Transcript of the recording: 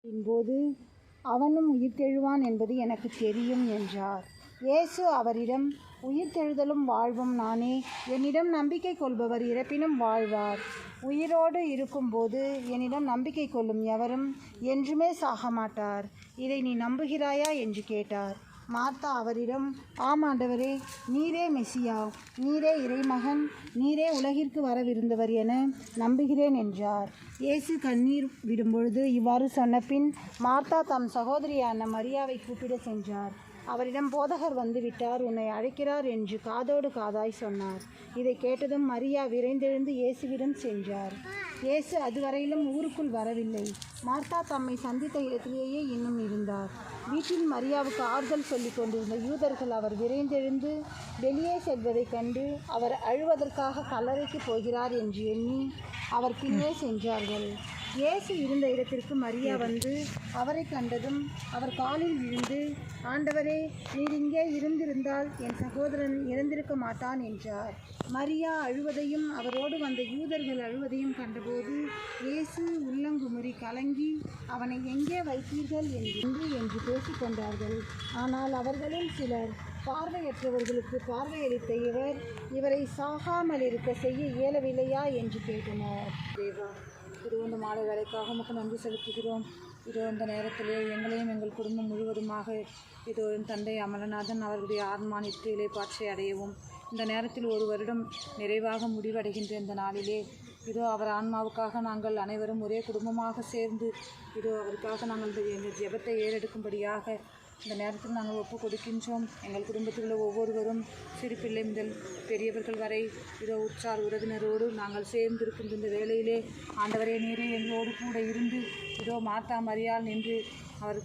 போது அவனும் உயிர்த்தெழுவான் என்பது எனக்கு தெரியும் என்றார். இயேசு அவரிடம், உயிர்த்தெழுதலும் வாழ்வும் நானே. என்னிடம் நம்பிக்கை கொள்பவர் இறப்பினும் வாழ்வார். உயிரோடு இருக்கும்போது என்னிடம் நம்பிக்கை கொள்ளும் எவரும் என்றுமே சாகமாட்டார். இதை நீ நம்புகிறாயா என்று கேட்டார். மார்த்தா அவரிடம், ஆம் ஆண்டவரே, நீரே மெசியா, நீரே இறைமகன், நீரே உலகிற்கு வரவிருந்தவர் என நம்புகிறேன் என்றார். இயேசு கண்ணீர் விடும்பொழுது இவ்வாறு சொன்னபின் மார்த்தா தம் சகோதரியான மரியாவை கூப்பிட சென்றார். அவரிடம், போதகர் வந்துவிட்டார், உன்னை அழைக்கிறார் என்று காதோடு காதாய் சொன்னார். இதை கேட்டதும் மரியா விரைந்தெழுந்து இயேசுவிடம் சென்றார். இயேசு அதுவரையிலும் ஊருக்குள் வரவில்லை. மார்த்தா தம்மை சந்தித்த இடத்திலேயே இன்னும் இருந்தார். வீட்டில் மரியாவுக்கு ஆறுதல் சொல்லிக் கொண்டிருந்த யூதர்கள் அவர் விரைந்தெழுந்து வெளியே செல்வதைக் கண்டு அவர் அழுவதற்காக கல்லறைக்கு போகிறார் என்று எண்ணி அவர் பின்னே சென்றார்கள். இயேசு இருந்த இடத்திற்கு மரியா வந்து அவரை கண்டதும் அவர் காலில் விழுந்து, ஆண்டவரே, நீர் இங்கே இருந்திருந்தால் என் சகோதரன் இறந்திருக்க மாட்டான் என்றார். மரியா அழுவதையும் அவரோடு வந்த யூதர்கள் அழுவதையும் கண்டபோது இயேசு உள்ளங்குமுறி கலங்கி, அவனை எங்கே வைத்தீர்கள் என்று பேசிக்கொண்டார்கள். ஆனால் அவர்களில் சிலர், பார்வையற்றவர்களுக்கு பார்வையளித்த இவரை சாகாமல் இருக்க செய்ய இயலவில்லையா என்று கேட்டனர். தேவா, இதோ இந்த மாலை வேலைக்காக உமக்கு நன்றி செலுத்துகிறோம். இதோ இந்த நேரத்திலே எங்களையும் எங்கள் குடும்பம் முழுவதுமாக இதோ என் தந்தை அமலநாதன் அவர்களுடைய ஆன்மா நித்திய இளைப்பாற்றை அடையவும், இந்த நேரத்தில் ஒரு வருடம் நிறைவாக முடிவடைகின்ற இந்த நாளிலே இதோ அவர் ஆன்மாவுக்காக நாங்கள் அனைவரும் ஒரே குடும்பமாக சேர்ந்து இதோ அவருக்காக நாங்கள் எங்கள் ஜெபத்தை ஏறெடுக்கும்படியாக இந்த நேரத்தில் நாங்கள் ஒப்பு கொடுக்கின்றோம். எங்கள் குடும்பத்தில் உள்ள ஒவ்வொருவரும் சிறு பிள்ளை முதல் பெரியவர்கள் வரை இதோ உற்றார் உறவினரோடு நாங்கள் சேர்ந்திருக்கின்ற இந்த வேளையிலே ஆண்டவரே, நீரே எங்களோடு கூட இருந்து இதோ மார்த்தா மரியாள் நின்று அவர்